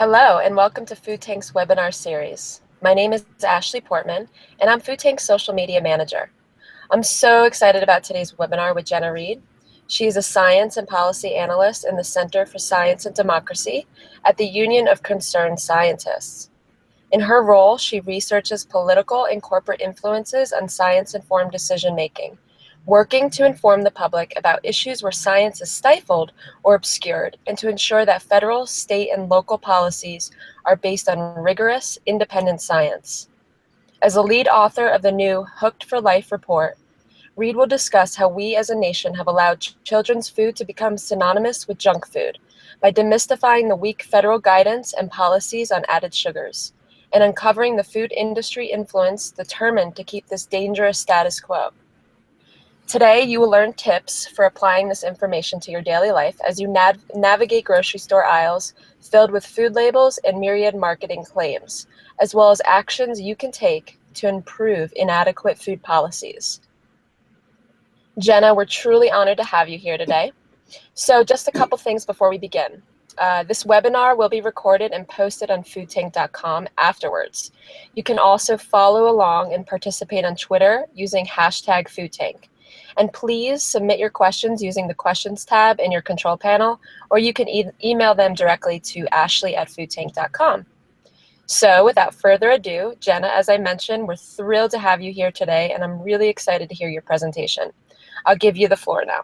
Hello, and welcome to Food Tank's webinar series. My name is Ashley Portman, and I'm Food Tank's social media manager. I'm so excited about today's webinar with Genna Reed. She is a science and policy analyst in the Center for Science and Democracy at the Union of Concerned Scientists. In her role, she researches political and corporate influences on science-informed decision-making, working to inform the public about issues where science is stifled or obscured, and to ensure that federal, state, and local policies are based on rigorous, independent science. As a lead author of the new Hooked for Life report, Reed will discuss how we as a nation have allowed children's food to become synonymous with junk food by demystifying the weak federal guidance and policies on added sugars, and uncovering the food industry influence determined to keep this dangerous status quo. Today, you will learn tips for applying this information to your daily life as you navigate grocery store aisles filled with food labels and myriad marketing claims, as well as actions you can take to improve inadequate food policies. Genna, we're truly honored to have you here today. So just a couple things before we begin. This webinar will be recorded and posted on foodtank.com afterwards. You can also follow along and participate on Twitter using hashtag foodtank. And please submit your questions using the questions tab in your control panel, or you can email them directly to ashley@foodtank.com. So without further ado, Genna, as I mentioned, we're thrilled to have you here today, and I'm really excited to hear your presentation. I'll give you the floor now.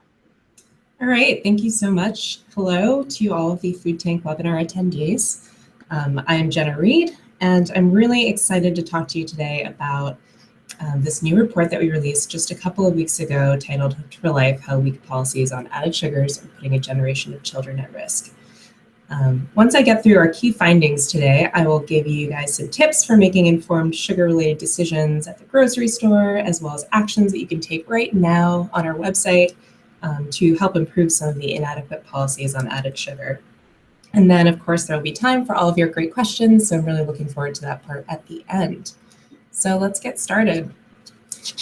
All right, thank you so much. Hello to all of the Food Tank webinar attendees. I am Genna Reed, and I'm really excited to talk to you today about this new report that we released just a couple of weeks ago titled Hooked for Life, How Weak Policies on Added Sugars Are Putting a Generation of Children at Risk. Once I get through our key findings today, I will give you guys some tips for making informed sugar-related decisions at the grocery store, as well as actions that you can take right now on our website to help improve some of the inadequate policies on added sugar. And then, of course, there will be time for all of your great questions, so I'm really looking forward to that part at the end. So let's get started.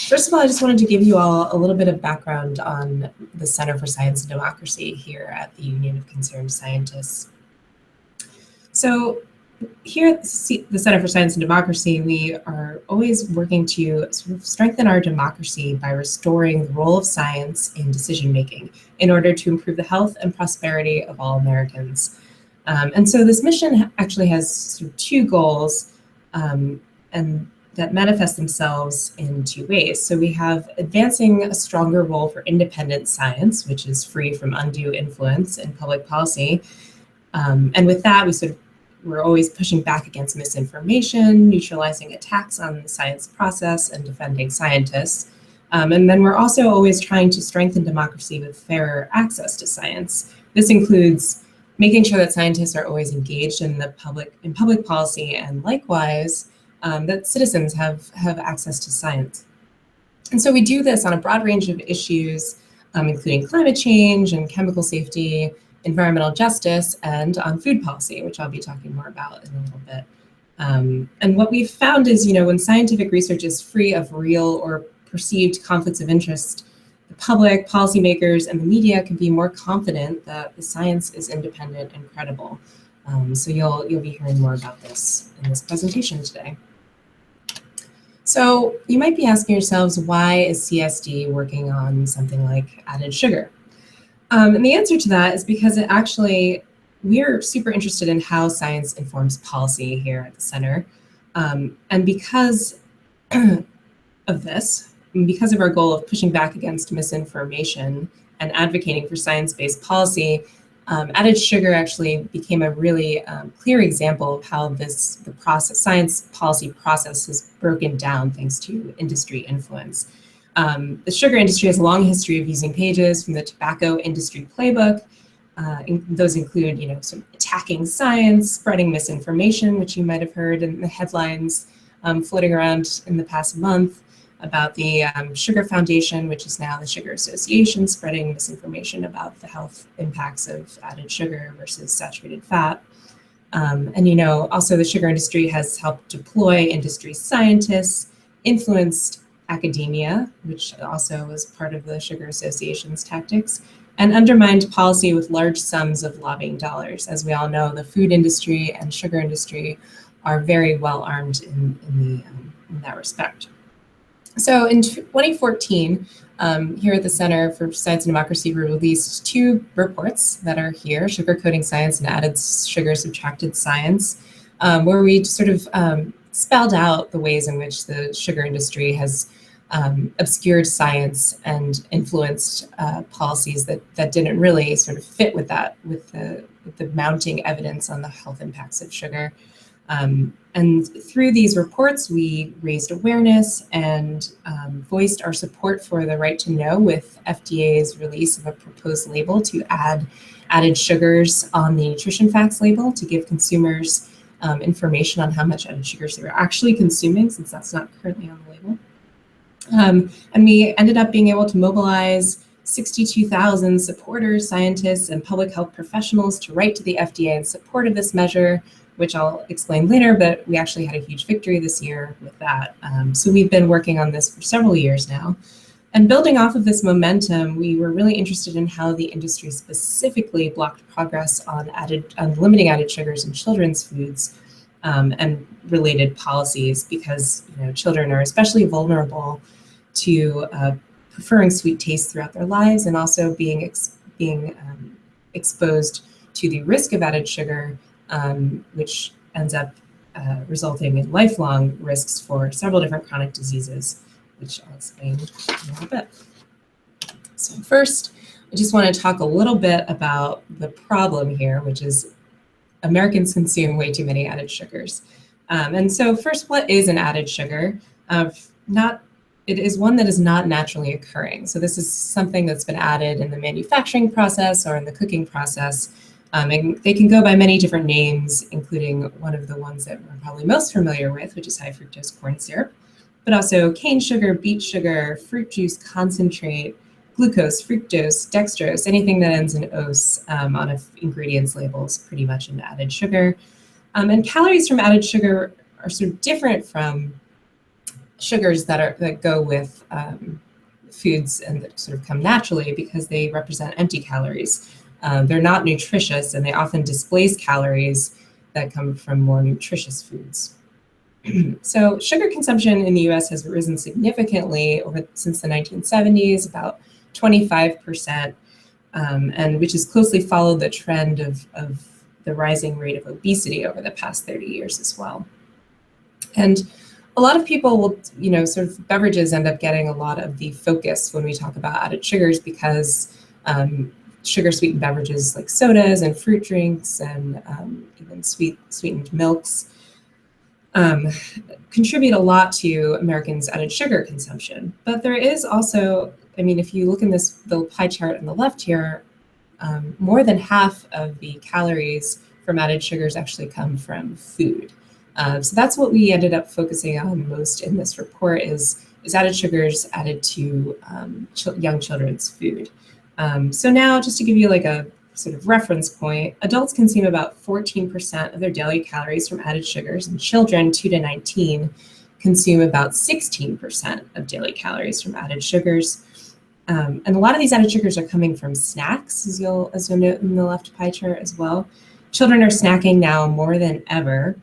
First of all, I just wanted to give you all a little bit of background on the Center for Science and Democracy here at the Union of Concerned Scientists. So here at the Center for Science and Democracy, we are always working to sort of strengthen our democracy by restoring the role of science in decision-making in order to improve the health and prosperity of all Americans. And so this mission actually has sort of two goals and that manifest themselves in two ways. So we have advancing a stronger role for independent science, which is free from undue influence in public policy. And with that, we're always pushing back against misinformation, neutralizing attacks on the science process, and defending scientists. And then we're also always trying to strengthen democracy with fairer access to science. This includes making sure that scientists are always engaged in public policy, and likewise, that citizens have access to science. And so we do this on a broad range of issues, including climate change and chemical safety, environmental justice, and on food policy, which I'll be talking more about in a little bit. And what we've found is, when scientific research is free of real or perceived conflicts of interest, the public, policymakers, and the media can be more confident that the science is independent and credible. So you'll be hearing more about this in this presentation today. So you might be asking yourselves, why is CSD working on something like added sugar? And the answer to that is because we're super interested in how science informs policy here at the center. And because of this, and because of our goal of pushing back against misinformation and advocating for science-based policy, added sugar actually became a really clear example of how the science policy process has broken down thanks to industry influence. The sugar industry has a long history of using pages from the tobacco industry playbook. Those include, some attacking science, spreading misinformation, which you might have heard in the headlines floating around in the past month about the Sugar Foundation, which is now the Sugar Association, spreading misinformation about the health impacts of added sugar versus saturated fat. And also the sugar industry has helped deploy industry scientists, influenced academia, which also was part of the Sugar Association's tactics, and undermined policy with large sums of lobbying dollars. As we all know, the food industry and sugar industry are very well armed in that respect. So in 2014, here at the Center for Science and Democracy, we released two reports that are here, Sugar Coating Science and Added Sugar Subtracted Science, where we sort of spelled out the ways in which the sugar industry has obscured science and influenced policies that didn't really sort of fit with that, with the mounting evidence on the health impacts of sugar. And through these reports, we raised awareness and voiced our support for the right to know with FDA's release of a proposed label to add added sugars on the nutrition facts label to give consumers information on how much added sugars they're actually consuming, since that's not currently on the label. And we ended up being able to mobilize 62,000 supporters, scientists, and public health professionals to write to the FDA in support of this measure, which I'll explain later, but we actually had a huge victory this year with that. So we've been working on this for several years now. And building off of this momentum, we were really interested in how the industry specifically blocked progress on limiting added sugars in children's foods and related policies, because children are especially vulnerable to preferring sweet taste throughout their lives, and also being exposed to the risk of added sugar, which ends up resulting in lifelong risks for several different chronic diseases, which I'll explain in a little bit. So first, I just want to talk a little bit about the problem here, which is Americans consume way too many added sugars. And so first, what is an added sugar? It is one that is not naturally occurring. So this is something that's been added in the manufacturing process or in the cooking process. And they can go by many different names, including one of the ones that we're probably most familiar with, which is high fructose corn syrup, but also cane sugar, beet sugar, fruit juice concentrate, glucose, fructose, dextrose, anything that ends in ose on ingredients labels, pretty much an added sugar. And calories from added sugar are sort of different from sugars that go with foods and that sort of come naturally, because they represent empty calories. They're not nutritious, and they often displace calories that come from more nutritious foods. So sugar consumption in the US has risen significantly since the 1970s, about 25%, and which has closely followed the trend of the rising rate of obesity over the past 30 years as well. And a lot of people will, sort of beverages end up getting a lot of the focus when we talk about added sugars, because sugar-sweetened beverages like sodas and fruit drinks and even sweetened milks contribute a lot to Americans' added sugar consumption. But there is also, if you look in the pie chart on the left here, more than half of the calories from added sugars actually come from food. So that's what we ended up focusing on most in this report is added sugars added to young children's food. So now, just to give you like a sort of reference point, adults consume about 14% of their daily calories from added sugars, and children 2 to 19 consume about 16% of daily calories from added sugars. And a lot of these added sugars are coming from snacks, as you'll note in the left pie chart as well. Children are snacking now more than ever.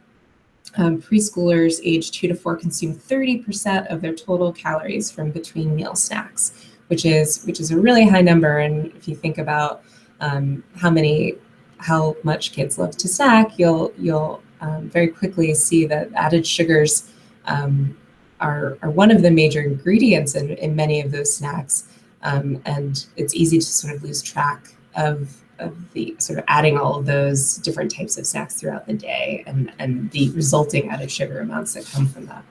Preschoolers aged 2 to 4 consume 30% of their total calories from between meal snacks, which is a really high number. And if you think about how much kids love to snack, you'll very quickly see that added sugars are one of the major ingredients in many of those snacks, and it's easy to sort of lose track of the sort of adding all of those different types of snacks throughout the day and the resulting added sugar amounts that come from that.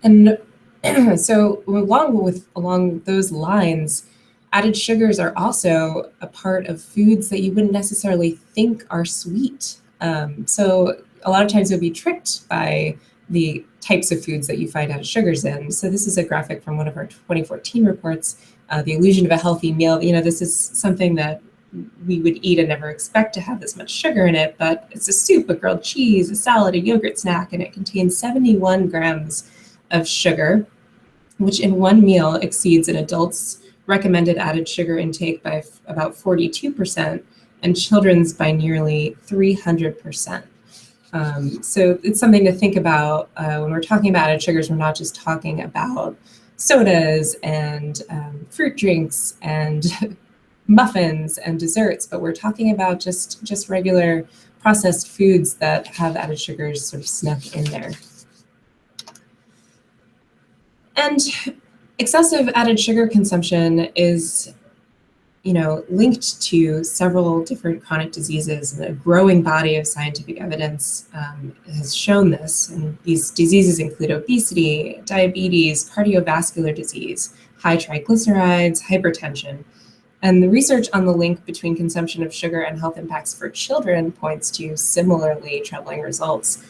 And so along those lines, added sugars are also a part of foods that you wouldn't necessarily think are sweet. So a lot of times you'll be tricked by the types of foods that you find added sugars in. So this is a graphic from one of our 2014 reports, The Illusion of a Healthy Meal. This is something that we would eat and never expect to have this much sugar in it, but it's a soup, a grilled cheese, a salad, a yogurt snack, and it contains 71 grams of sugar, which in one meal exceeds an adult's recommended added sugar intake by about 42%, and children's by nearly 300%. So it's something to think about when we're talking about added sugars. We're not just talking about sodas and fruit drinks and muffins and desserts, but we're talking about just regular processed foods that have added sugars sort of snuck in there. And excessive added sugar consumption is, linked to several different chronic diseases, and a growing body of scientific evidence has shown this. And these diseases include obesity, diabetes, cardiovascular disease, high triglycerides, hypertension. And the research on the link between consumption of sugar and health impacts for children points to similarly troubling results.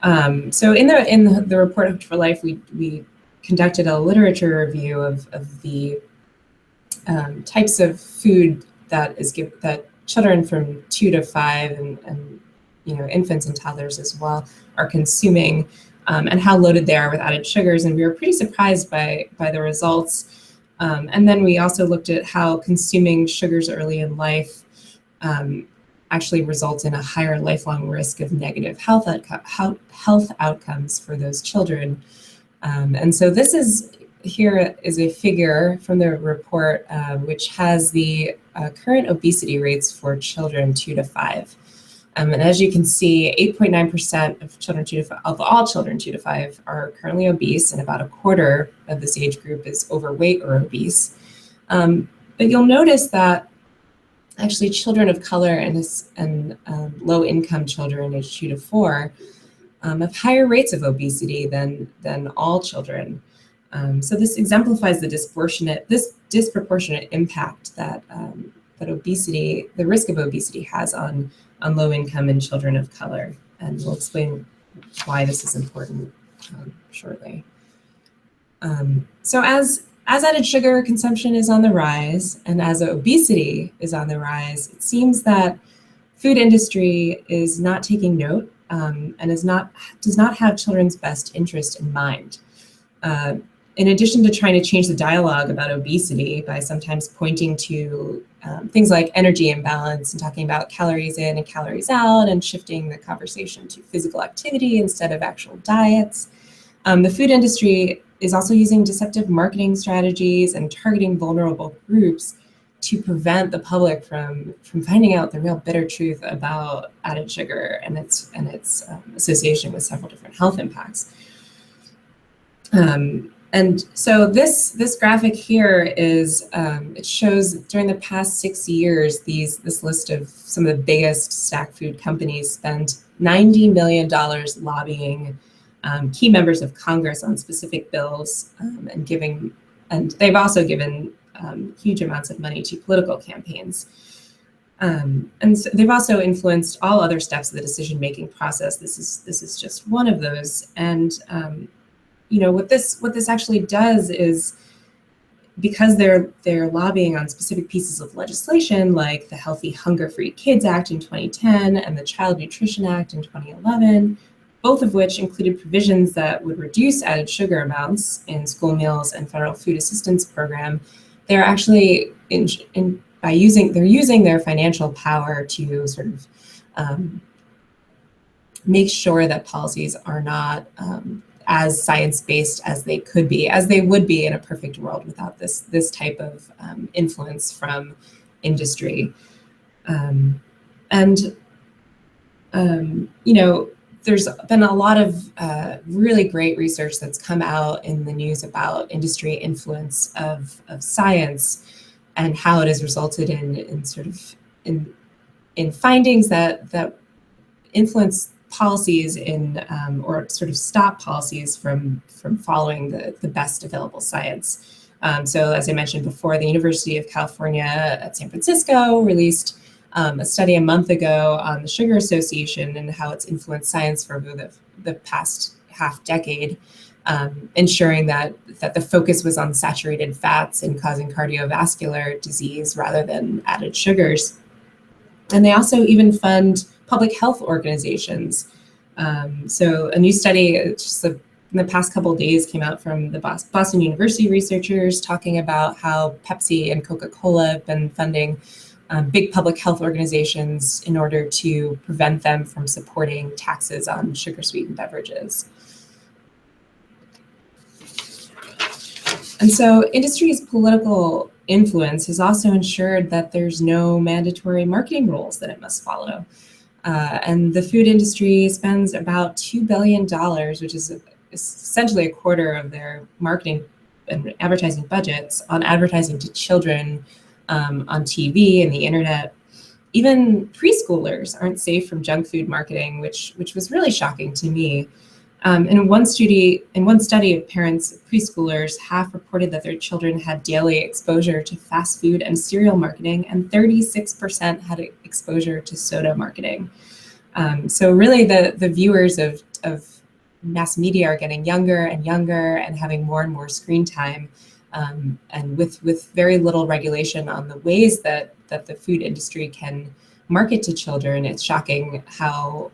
So in the report Hooked for Life, we conducted a literature review of the types of food that children from 2 to 5 and infants and toddlers as well are consuming, and how loaded they are with added sugars. And we were pretty surprised by the results. And then we also looked at how consuming sugars early in life actually results in a higher lifelong risk of negative health outcomes for those children. And so here is a figure from the report, which has the current obesity rates for children 2 to 5. And as you can see, 8.9% of all children 2 to 5 are currently obese, and about a quarter of this age group is overweight or obese. But you'll notice that actually children of color and low-income children aged 2 to 4 have higher rates of obesity than all children. So this exemplifies the disproportionate impact that obesity, the risk of obesity, has on low-income and children of color. And we'll explain why this is important shortly. So as added sugar consumption is on the rise, and as obesity is on the rise, it seems that food industry is not taking note and does not have children's best interest in mind. In addition to trying to change the dialogue about obesity by sometimes pointing to things like energy imbalance and talking about calories in and calories out, and shifting the conversation to physical activity instead of actual diets, the food industry is also using deceptive marketing strategies and targeting vulnerable groups to prevent the public from finding out the real bitter truth about added sugar and its association with several different health impacts. And so this graphic here is, it shows during the past 6 years, this list of some of the biggest snack food companies spent $90 million lobbying key members of Congress on specific bills, and they've also given huge amounts of money to political campaigns. And so they've also influenced all other steps of the decision-making process. This is just one of those. And what this actually does is, because they're lobbying on specific pieces of legislation, like the Healthy Hunger-Free Kids Act in 2010 and the Child Nutrition Act in 2011, both of which included provisions that would reduce added sugar amounts in school meals and federal food assistance program. They're actually using their financial power to sort of make sure that policies are not as science-based as they could be, as they would be in a perfect world without this type of influence from industry. There's been a lot of really great research that's come out in the news about industry influence of science, and how it has resulted in findings that influence policies or sort of stop policies from following the best available science. So as I mentioned before, the University of California at San Francisco released a study a month ago on the Sugar Association and how it's influenced science for the past half decade, ensuring that the focus was on saturated fats and causing cardiovascular disease rather than added sugars. And they also even fund public health organizations. So a new study, just in the past couple of days came out from the Boston University researchers talking about how Pepsi and Coca-Cola have been funding big public health organizations in order to prevent them from supporting taxes on sugar-sweetened beverages. And so industry's political influence has also ensured that there's no mandatory marketing rules that it must follow. And the food industry spends about $2 billion, which is essentially a quarter of their marketing and advertising budgets, on advertising to children on TV and the internet. Even preschoolers aren't safe from junk food marketing, which was really shocking to me. In one study of parents of preschoolers, half reported that their children had daily exposure to fast food and cereal marketing, and 36% had exposure to soda marketing. So really the viewers of mass media are getting younger and younger and having more and more screen time, and with very little regulation on the ways that the food industry can market to children. It's shocking how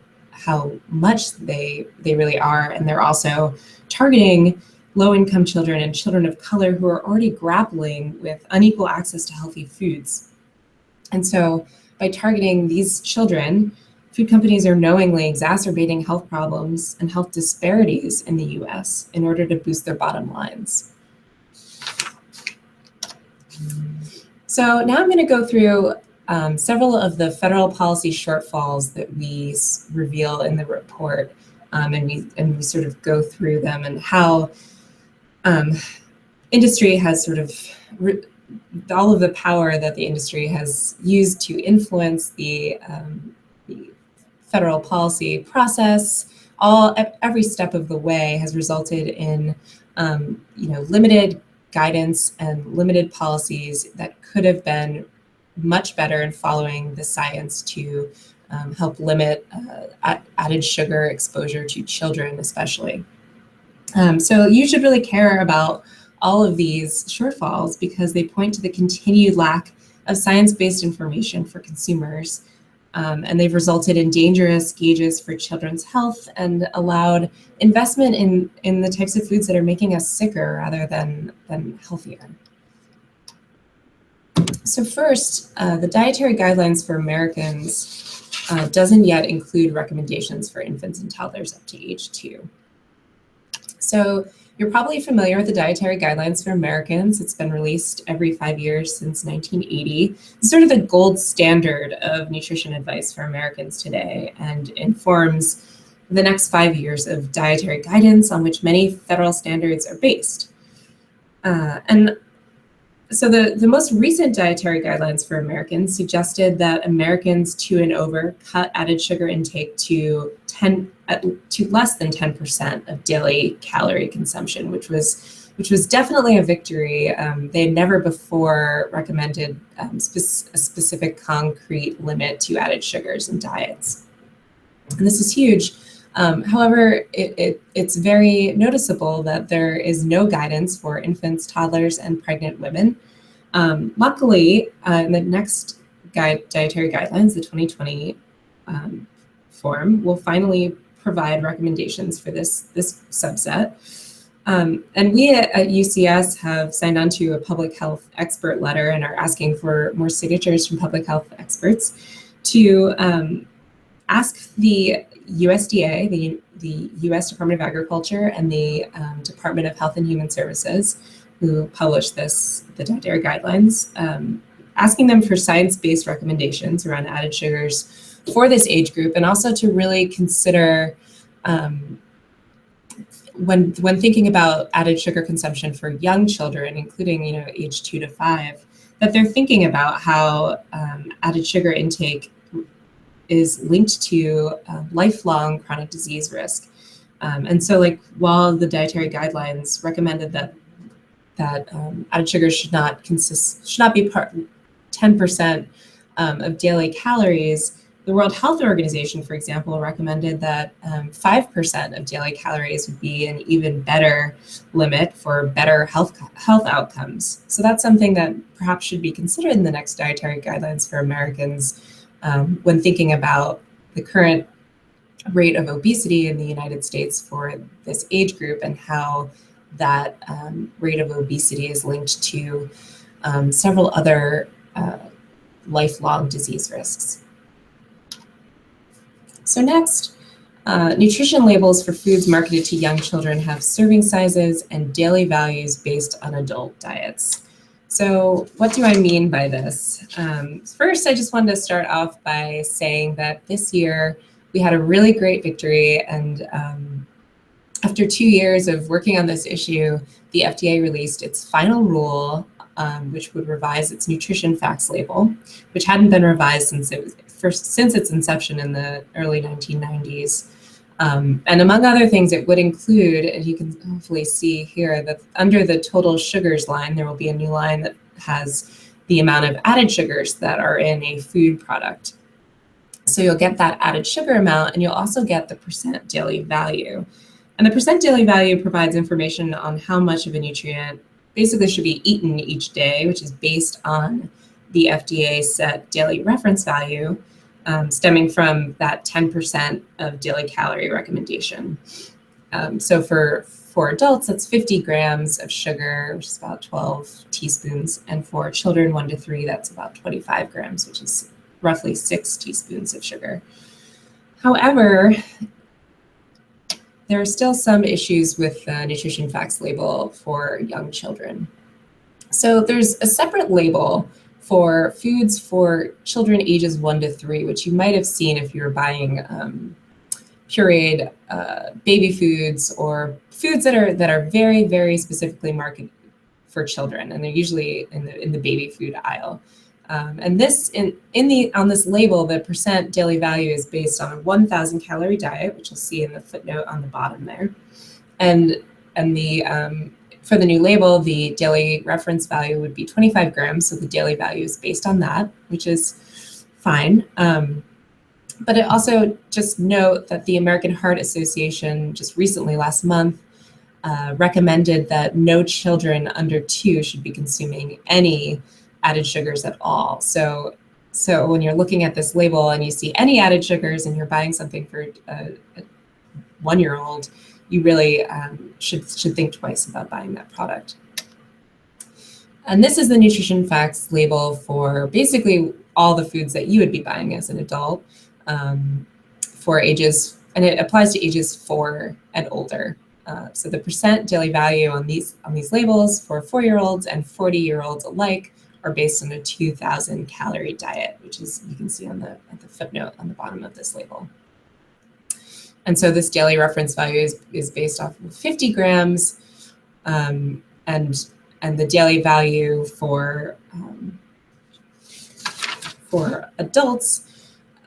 much they really are. And they're also targeting low-income children and children of color who are already grappling with unequal access to healthy foods. And so by targeting these children, food companies are knowingly exacerbating health problems and health disparities in the US in order to boost their bottom lines. So now I'm going to go through several of the federal policy shortfalls that we reveal in the report, and we sort of go through them and how industry has sort of all of the power that the industry has used to influence the federal policy process. Every step of the way has resulted in limited guidance and limited policies that could have been much better in following the science to help limit added sugar exposure to children, especially. So you should really care about all of these shortfalls because they point to the continued lack of science-based information for consumers, and they've resulted in dangerous gauges for children's health and allowed investment in the types of foods that are making us sicker rather than healthier. So first, the Dietary Guidelines for Americans doesn't yet include recommendations for infants and toddlers up to age 2. So you're probably familiar with the Dietary Guidelines for Americans. It's been released every 5 years since 1980. It's sort of the gold standard of nutrition advice for Americans today and informs the next 5 years of dietary guidance on which many federal standards are based. And so the most recent Dietary Guidelines for Americans suggested that Americans 2 and over cut added sugar intake to less than 10% of daily calorie consumption, which was definitely a victory. They had never before recommended a specific concrete limit to added sugars in diets. And this is huge. However, it's very noticeable that there is no guidance for infants, toddlers, and pregnant women. Luckily, in the next dietary guidelines, the 2020 form, will finally provide recommendations for this subset. And we at UCS have signed on to a public health expert letter and are asking for more signatures from public health experts to ask the USDA, the U.S. Department of Agriculture, and the Department of Health and Human Services, who published the dietary guidelines, asking them for science-based recommendations around added sugars for this age group, and also to really consider when thinking about added sugar consumption for young children, including age 2 to 5, that they're thinking about how added sugar intake is linked to lifelong chronic disease risk. And so while the dietary guidelines recommended that added sugar should not be 10% of daily calories, the World Health Organization, for example, recommended that 5% of daily calories would be an even better limit for better health outcomes. So that's something that perhaps should be considered in the next dietary guidelines for Americans when thinking about the current rate of obesity in the United States for this age group and how that rate of obesity is linked to several other lifelong disease risks. So next, nutrition labels for foods marketed to young children have serving sizes and daily values based on adult diets. So what do I mean by this? First, I just wanted to start off by saying that this year we had a really great victory, and after 2 years of working on this issue, the FDA released its final rule, which would revise its nutrition facts label, which hadn't been revised since its inception in the early 1990s. And among other things, it would include, and you can hopefully see here, that under the total sugars line, there will be a new line that has the amount of added sugars that are in a food product. So you'll get that added sugar amount, and you'll also get the percent daily value. And the percent daily value provides information on how much of a nutrient basically should be eaten each day, which is based on the FDA set daily reference value, stemming from that 10% of daily calorie recommendation. So for adults, that's 50 grams of sugar, which is about 12 teaspoons. And for children 1 to 3, that's about 25 grams, which is roughly 6 teaspoons of sugar. However, there are still some issues with the nutrition facts label for young children. So there's a separate label for foods for children ages 1 to 3, which you might have seen if you were buying pureed baby foods or foods that are very, very specifically marketed for children, and they're usually in the baby food aisle. And this on this label, the percent daily value is based on a 1,000 calorie diet, which you'll see in the footnote on the bottom there, and the for the new label, the daily reference value would be 25 grams, so the daily value is based on that, which is fine. But it also, just note that the American Heart Association just recently, last month, recommended that no children under 2 should be consuming any added sugars at all. So when you're looking at this label and you see any added sugars and you're buying something for a 1-year-old, you really should think twice about buying that product. And this is the nutrition facts label for basically all the foods that you would be buying as an adult for ages, and it applies to ages 4 and older. So the percent daily value on these labels for 4-year-olds and 40-year-olds alike are based on a 2,000 calorie diet, which is, you can see at the footnote on the bottom of this label. And so this daily reference value is based off of 50 grams, and the daily value for adults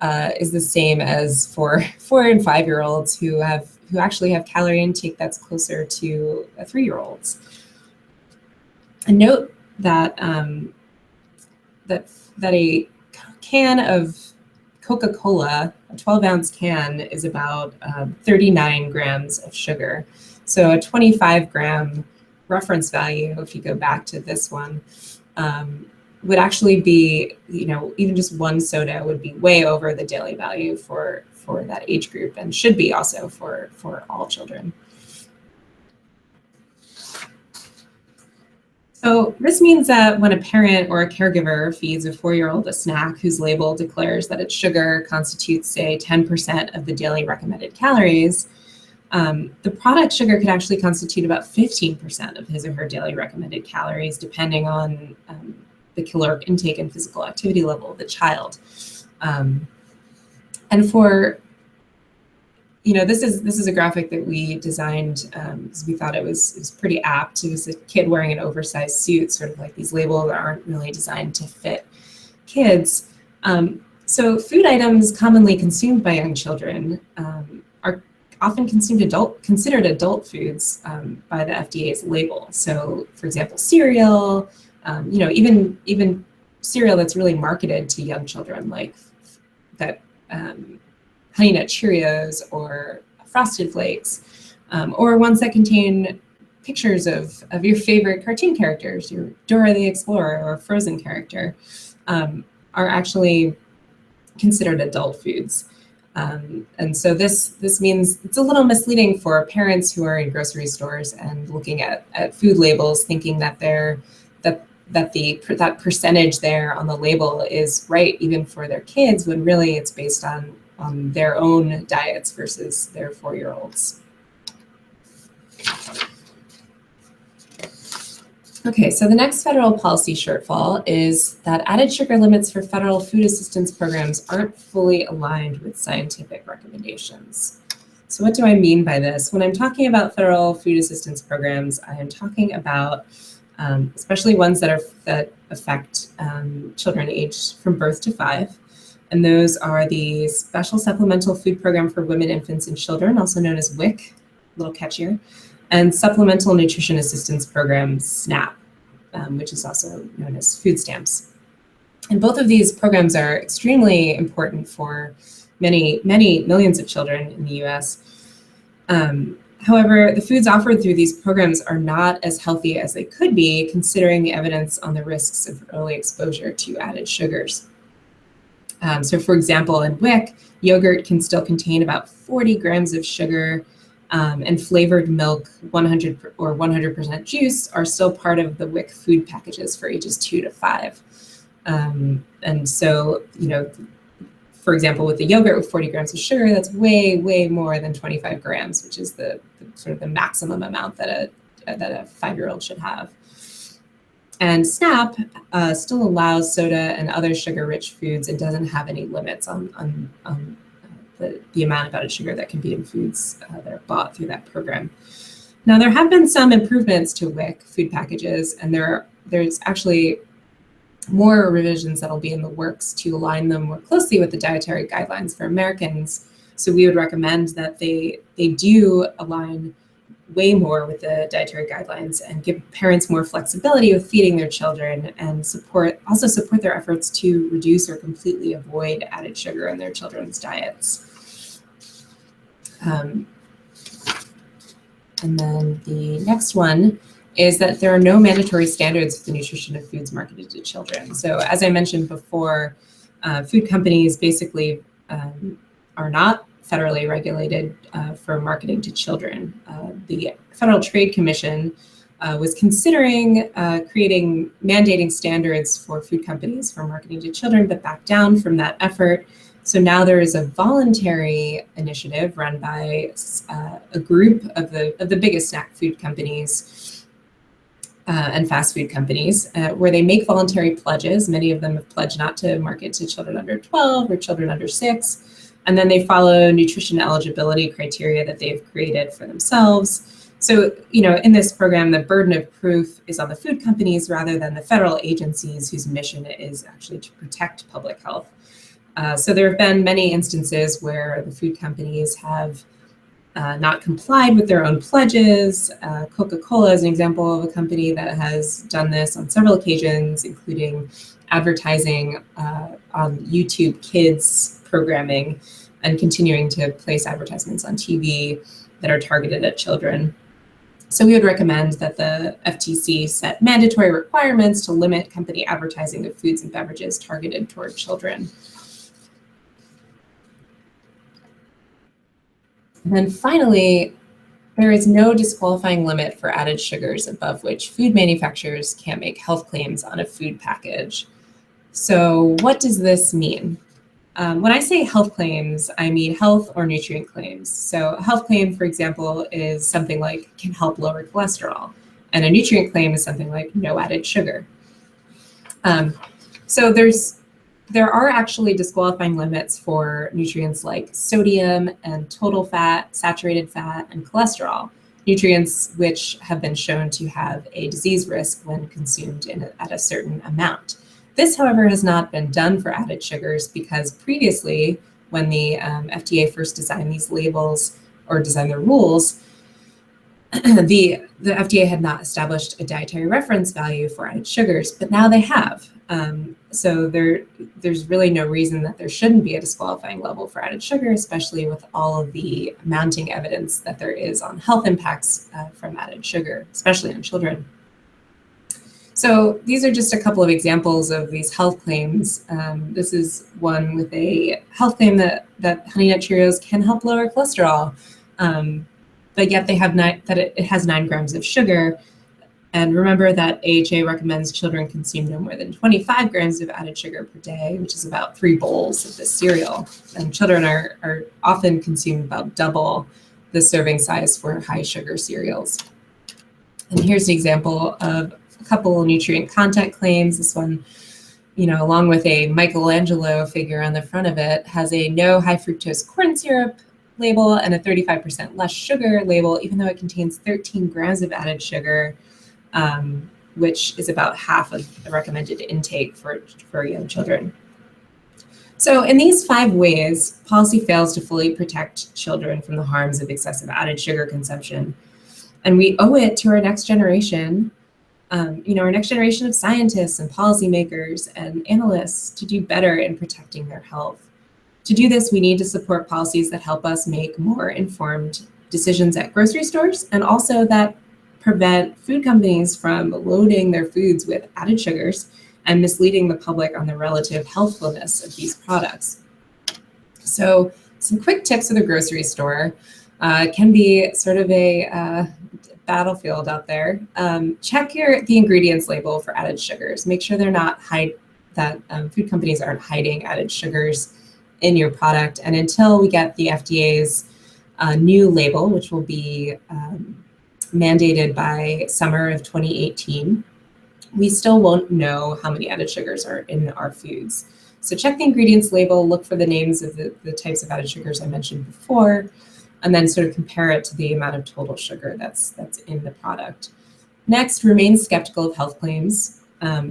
is the same as for 4- and 5-year-olds who actually have calorie intake that's closer to a 3-year-old's. And note that that a can of Coca-Cola, a 12-ounce can, is about 39 grams of sugar. So a 25-gram reference value, if you go back to this one, would actually be, even just one soda would be way over the daily value for that age group, and should be also for all children. So this means that when a parent or a caregiver feeds a 4-year-old a snack whose label declares that its sugar constitutes, say, 10% of the daily recommended calories, the product sugar could actually constitute about 15% of his or her daily recommended calories, depending on the caloric intake and physical activity level of the child. And for, this is a graphic that we designed because we thought it was pretty apt. It was a kid wearing an oversized suit, sort of like these labels that aren't really designed to fit kids. So food items commonly consumed by young children are often considered adult foods by the FDA's label. So, for example, cereal, even cereal that's really marketed to young children, like that Honey Nut Cheerios or Frosted Flakes, or ones that contain pictures of your favorite cartoon characters, your Dora the Explorer or Frozen character, are actually considered adult foods. And so this means it's a little misleading for parents who are in grocery stores and looking at food labels, thinking that that percentage there on the label is right even for their kids, when really it's based on their own diets versus their 4-year-olds. Okay, so the next federal policy shortfall is that added sugar limits for federal food assistance programs aren't fully aligned with scientific recommendations. So what do I mean by this? When I'm talking about federal food assistance programs, I am talking about especially ones that affect children aged from birth to 5. And those are the Special Supplemental Food Program for Women, Infants, and Children, also known as WIC, a little catchier, and Supplemental Nutrition Assistance Program, SNAP, which is also known as food stamps. And both of these programs are extremely important for many, many millions of children in the US. However, the foods offered through these programs are not as healthy as they could be, considering the evidence on the risks of early exposure to added sugars. So for example, in WIC, yogurt can still contain about 40 grams of sugar, and flavored milk, 100% juice are still part of the WIC food packages for ages 2 to 5. And so, for example, with the yogurt with 40 grams of sugar, that's way, way more than 25 grams, which is the sort of the maximum amount that a 5-year-old should have. And SNAP still allows soda and other sugar-rich foods and doesn't have any limits on the amount of added sugar that can be in foods that are bought through that program. Now, there have been some improvements to WIC food packages, and there's actually more revisions that'll be in the works to align them more closely with the dietary guidelines for Americans. So we would recommend that they do align way more with the dietary guidelines and give parents more flexibility with feeding their children, and also support their efforts to reduce or completely avoid added sugar in their children's diets. And then the next one is that there are no mandatory standards for the nutrition of foods marketed to children. So as I mentioned before, food companies basically are not federally regulated for marketing to children. The Federal Trade Commission was considering mandating standards for food companies for marketing to children, but backed down from that effort. So now there is a voluntary initiative run by a group of the biggest snack food companies and fast food companies, where they make voluntary pledges. Many of them have pledged not to market to children under 12 or children under 6. And then they follow nutrition eligibility criteria that they've created for themselves. So, in this program, the burden of proof is on the food companies rather than the federal agencies whose mission is actually to protect public health. So there have been many instances where the food companies have not complied with their own pledges. Coca-Cola is an example of a company that has done this on several occasions, including advertising on YouTube Kids programming and continuing to place advertisements on TV that are targeted at children. So we would recommend that the FTC set mandatory requirements to limit company advertising of foods and beverages targeted toward children. And then finally, there is no disqualifying limit for added sugars above which food manufacturers can't make health claims on a food package. So what does this mean? When I say health claims, I mean health or nutrient claims. So a health claim, for example, is something like can help lower cholesterol. And a nutrient claim is something like no added sugar. So there are actually disqualifying limits for nutrients like sodium and total fat, saturated fat, and cholesterol, nutrients which have been shown to have a disease risk when consumed at a certain amount. This, however, has not been done for added sugars because previously, when the FDA first designed these labels or designed the rules, the FDA had not established a dietary reference value for added sugars, but now they have. So there's really no reason that there shouldn't be a disqualifying level for added sugar, especially with all of the mounting evidence that there is on health impacts from added sugar, especially on children. So these are just a couple of examples of these health claims. This is one with a health claim that Honey Nut Cheerios can help lower cholesterol, but yet they have it has 9 grams of sugar. And remember that AHA recommends children consume no more than 25 grams of added sugar per day, which is about 3 bowls of this cereal. And children are often consume about double the serving size for high sugar cereals. And here's an example of a couple nutrient content claims. This one, along with a Michelangelo figure on the front of it, has a no high fructose corn syrup label and a 35% less sugar label, even though it contains 13 grams of added sugar, which is about half of the recommended intake for young children. So in these 5 ways, policy fails to fully protect children from the harms of excessive added sugar consumption. And we owe it to our next generation, our next generation of scientists and policymakers and analysts to do better in protecting their health. To do this, we need to support policies that help us make more informed decisions at grocery stores, and also that prevent food companies from loading their foods with added sugars and misleading the public on the relative healthfulness of these products. So some quick tips for the grocery store can be sort of a battlefield out there. Check the ingredients label for added sugars. Make sure they're not food companies aren't hiding added sugars in your product. And until we get the FDA's new label, which will be mandated by summer of 2018, we still won't know how many added sugars are in our foods. So check the ingredients label, look for the names of the types of added sugars I mentioned before, and then sort of compare it to the amount of total sugar that's in the product. Next, remain skeptical of health claims.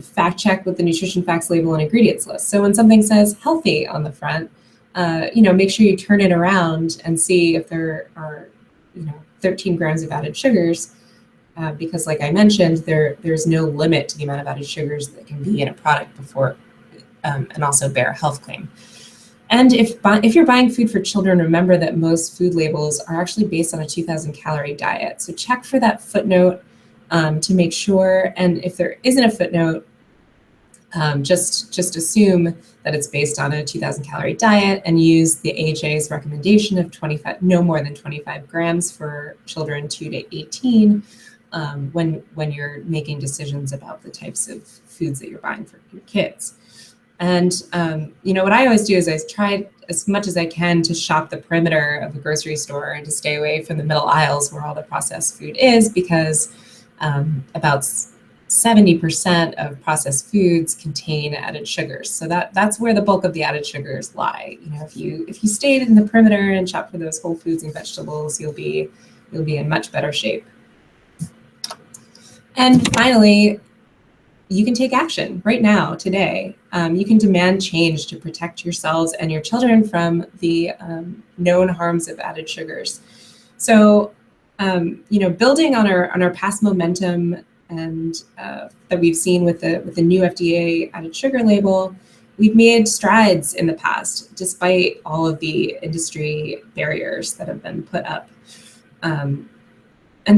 Fact check with the nutrition facts label and ingredients list. So when something says healthy on the front, make sure you turn it around and see if there are 13 grams of added sugars, because like I mentioned, there's no limit to the amount of added sugars that can be in a product before and also bear a health claim. And if you're buying food for children, remember that most food labels are actually based on a 2,000 calorie diet. So check for that footnote to make sure. And if there isn't a footnote, just assume that it's based on a 2,000 calorie diet and use the AHA's recommendation of no more than 25 grams for children 2 to 18 when you're making decisions about the types of foods that you're buying for your kids. And what I always do is I try as much as I can to shop the perimeter of the grocery store and to stay away from the middle aisles where all the processed food is, because about 70% of processed foods contain added sugars. So that's where the bulk of the added sugars lie. If you stayed in the perimeter and shop for those whole foods and vegetables, you'll be in much better shape. And finally, you can take action right now, today. You can demand change to protect yourselves and your children from the known harms of added sugars. So, building on our past momentum and that we've seen with the new FDA added sugar label, we've made strides in the past, despite all of the industry barriers that have been put up. And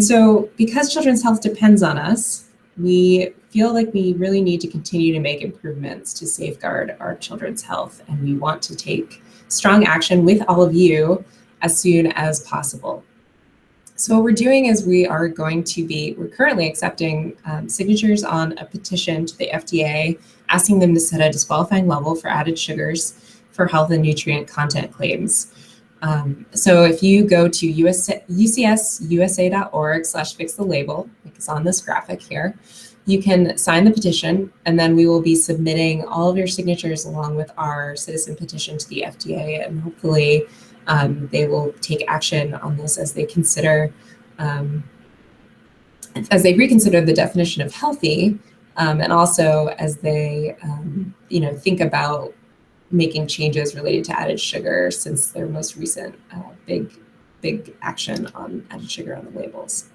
so, because children's health depends on us, we feel like we really need to continue to make improvements to safeguard our children's health, and we want to take strong action with all of you as soon as possible. So what we're doing is we're currently accepting signatures on a petition to the FDA asking them to set a disqualifying level for added sugars for health and nutrient content claims. So if you go to ucsusa.org/fixthelabel, like it's on this graphic here, you can sign the petition, and then we will be submitting all of your signatures along with our citizen petition to the FDA, and hopefully they will take action on this as they reconsider the definition of healthy, and also as they think about making changes related to added sugar since their most recent big action on added sugar on the labels.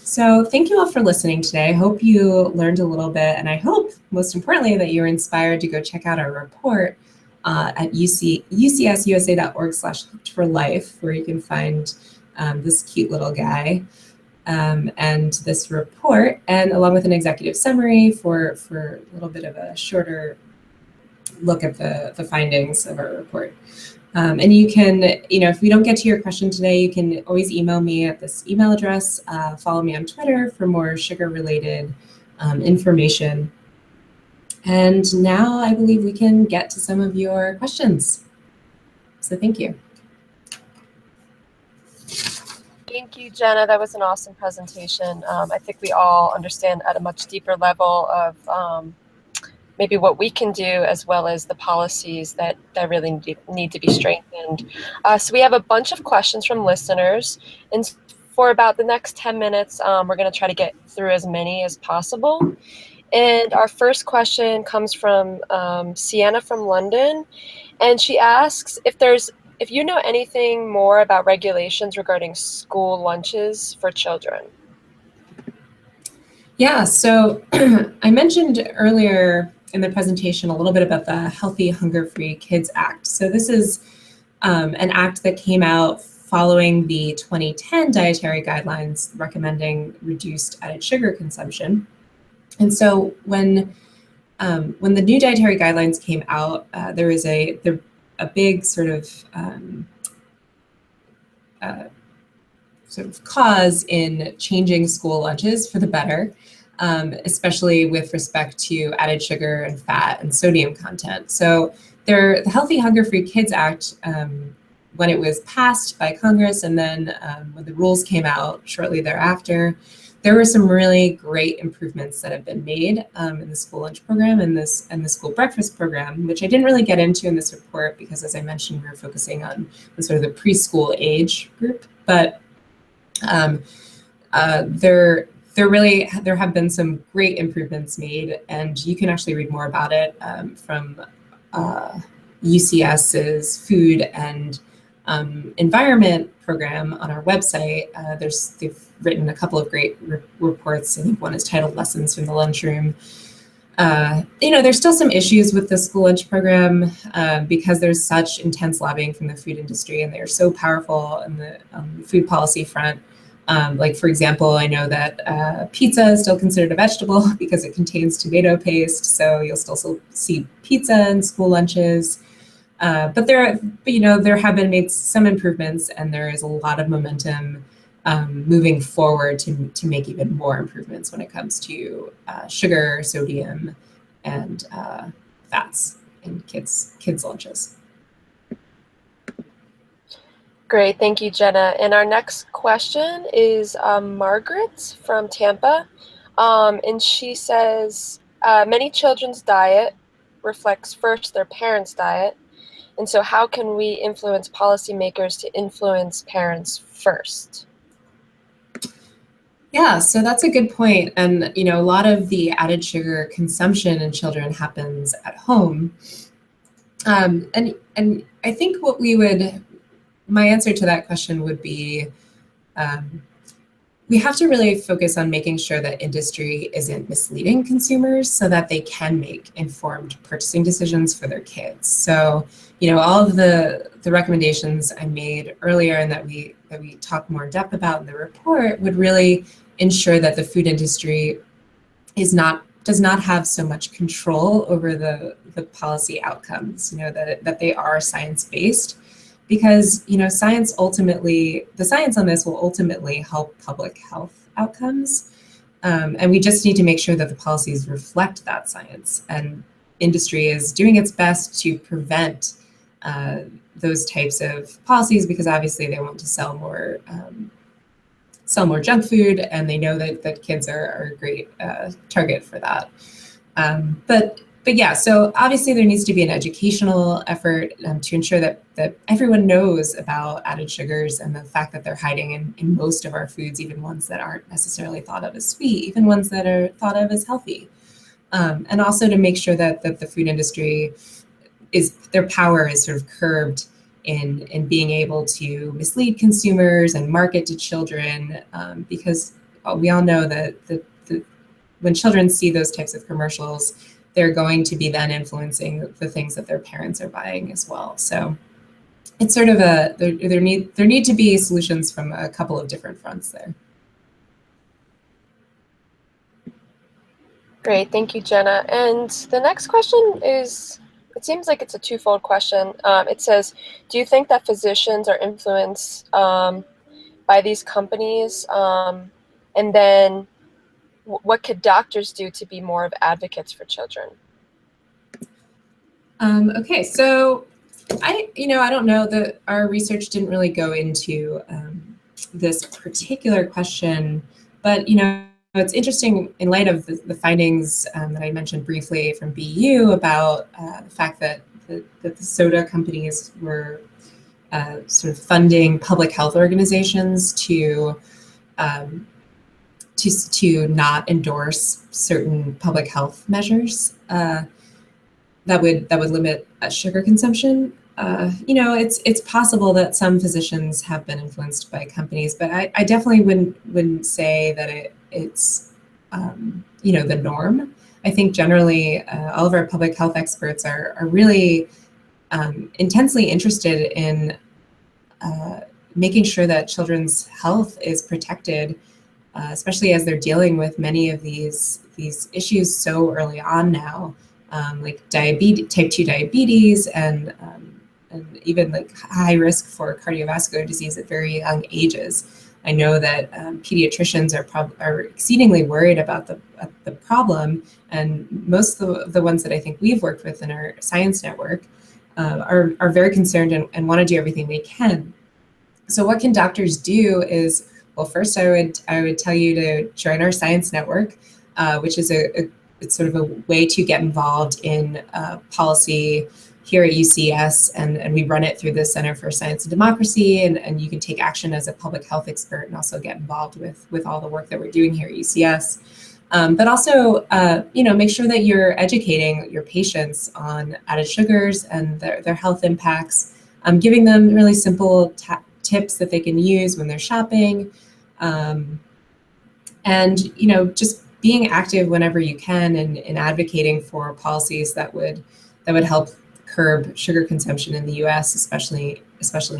So thank you all for listening today. I hope you learned a little bit, and I hope, most importantly, that you were inspired to go check out our report at ucsusa.org/hooked for life, where you can find this cute little guy. and this report, and along with an executive summary for a little bit of a shorter look at the findings of our report. And you can, if we don't get to your question today, you can always email me at this email address. Follow me on Twitter for more sugar-related information. And now I believe we can get to some of your questions. So thank you. Thank you, Genna. That was an awesome presentation. I think we all understand at a much deeper level of maybe what we can do, as well as the policies that really need to be strengthened. So we have a bunch of questions from listeners, and for about the next 10 minutes, we're going to try to get through as many as possible. And our first question comes from Sienna from London, and she asks if you know anything more about regulations regarding school lunches for children. Yeah, so I mentioned earlier in the presentation a little bit about the Healthy Hunger-Free Kids Act. So this is an act that came out following the 2010 dietary guidelines recommending reduced added sugar consumption. And so when the new dietary guidelines came out, there was a big sort of cause in changing school lunches for the better, especially with respect to added sugar and fat and sodium content. So the Healthy Hunger-Free Kids Act, when it was passed by Congress, and then when the rules came out shortly thereafter, there were some really great improvements that have been made in the school lunch program and the school breakfast program, which I didn't really get into in this report because, as I mentioned, we were focusing on the sort of the preschool age group. But there have been some great improvements made, and you can actually read more about it from UCS's food and environment program on our website. They've written a couple of great reports. I think one is titled "Lessons from the Lunchroom." There's still some issues with the school lunch program because there's such intense lobbying from the food industry, and they're so powerful on the food policy front. Like, for example, I know that pizza is still considered a vegetable because it contains tomato paste, so you'll still see pizza in school lunches. But there have been made some improvements, and there is a lot of momentum moving forward to make even more improvements when it comes to sugar, sodium, and fats in kids' lunches. Great, thank you, Genna. And our next question is Margaret from Tampa, and she says, many children's diet reflects first their parents' diet, and so how can we influence policymakers to influence parents first? Yeah, so that's a good point. And, a lot of the added sugar consumption in children happens at home. And I think my answer to that question would be, we have to really focus on making sure that industry isn't misleading consumers so that they can make informed purchasing decisions for their kids. So, all of the recommendations I made earlier and that we talk more in depth about in the report would really ensure that the food industry does not have so much control over the policy outcomes, that they are science-based. Because the science on this will ultimately help public health outcomes, and we just need to make sure that the policies reflect that science. And industry is doing its best to prevent those types of policies because obviously they want to sell more junk food, and they know that kids are a great target for that. But yeah, so obviously there needs to be an educational effort to ensure that everyone knows about added sugars and the fact that they're hiding in most of our foods, even ones that aren't necessarily thought of as sweet, even ones that are thought of as healthy. And also to make sure that the food industry their power is sort of curbed in being able to mislead consumers and market to children, because we all know that when children see those types of commercials, they're going to be then influencing the things that their parents are buying as well. So it's sort of there need to be solutions from a couple of different fronts there. Great, thank you, Genna. And the next question is, it seems like it's a twofold question. It says, do you think that physicians are influenced by these companies? And then what could doctors do to be more of advocates for children? Okay, so I don't know that our research didn't really go into this particular question, but it's interesting in light of the findings that I mentioned briefly from BU about the fact that the soda companies were sort of funding public health organizations um, to not endorse certain public health measures that would limit sugar consumption. It's possible that some physicians have been influenced by companies, but I definitely wouldn't say that it's the norm. I think generally all of our public health experts are really intensely interested in making sure that children's health is protected, especially as they're dealing with many of these issues so early on now, like diabetes, type 2 diabetes, and even like high risk for cardiovascular disease at very young ages. I know that pediatricians are exceedingly worried about the problem, and most of the ones that I think we've worked with in our science network are very concerned and want to do everything they can. So what can doctors do is, well, first I would tell you to join our science network, which is it's sort of a way to get involved in policy here at UCS, and we run it through the Center for Science and Democracy, and you can take action as a public health expert and also get involved with all the work that we're doing here at UCS. But also, make sure that you're educating your patients on added sugars and their health impacts, giving them really simple tips that they can use when they're shopping, and just being active whenever you can in advocating for policies that would help curb sugar consumption in the U.S., especially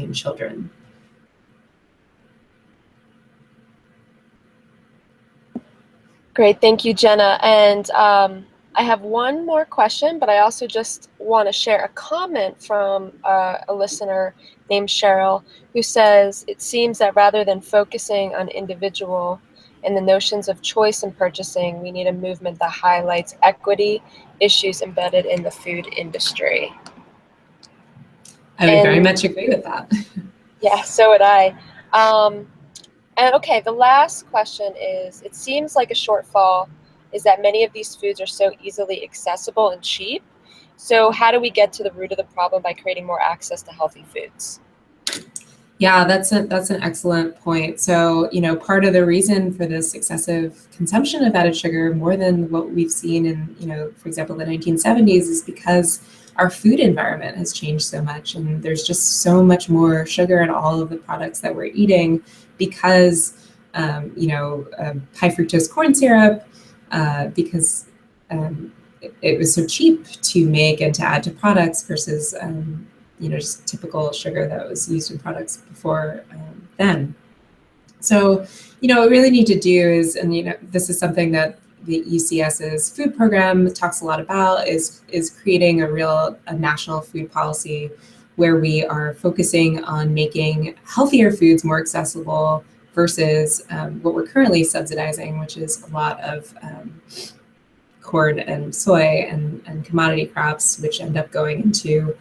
in children. Great, thank you, Genna. And I have one more question, but I also just want to share a comment from a listener named Cheryl, who says, it seems that rather than focusing on individual and the notions of choice in purchasing, we need a movement that highlights equity issues embedded in the food industry. I would very much agree with that. Yeah, so would I. And okay, the last question is, it seems like a shortfall is that many of these foods are so easily accessible and cheap. So how do we get to the root of the problem by creating more access to healthy foods? Yeah, that's an excellent point. So, part of the reason for this excessive consumption of added sugar, more than what we've seen in, for example, the 1970s, is because our food environment has changed so much, and there's just so much more sugar in all of the products that we're eating because, high fructose corn syrup, because it was so cheap to make and to add to products versus just typical sugar that was used in products before then. So, what we really need to do is, and this is something that the UCS's food program talks a lot about, is creating a national food policy where we are focusing on making healthier foods more accessible versus what we're currently subsidizing, which is a lot of corn and soy and commodity crops, which end up going into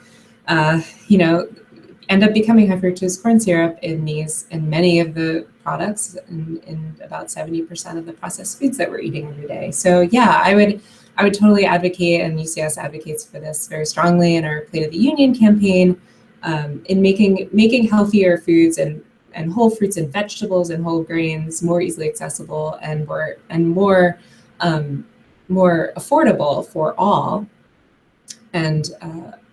end up becoming high fructose corn syrup in many of the products, in about 70% of the processed foods that we're eating every day. So yeah, I would totally advocate, and UCS advocates for this very strongly in our Plate of the Union campaign, in making healthier foods and whole fruits and vegetables and whole grains more easily accessible and more affordable for all. And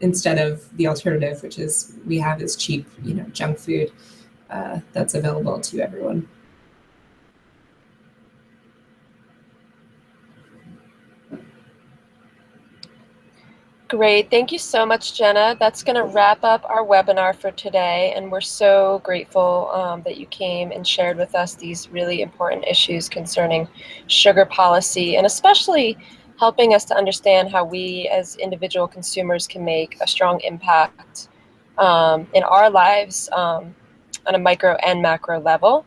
instead of the alternative, which is we have this cheap, junk food that's available to everyone. Great. Thank you so much, Genna. That's going to wrap up our webinar for today. And we're so grateful that you came and shared with us these really important issues concerning sugar policy, and especially helping us to understand how we as individual consumers can make a strong impact in our lives on a micro and macro level.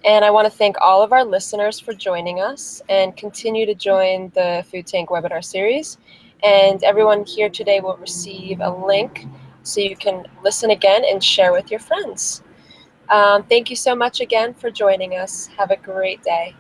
And I want to thank all of our listeners for joining us and continue to join the Food Tank webinar series. And everyone here today will receive a link so you can listen again and share with your friends. Thank you so much again for joining us. Have a great day.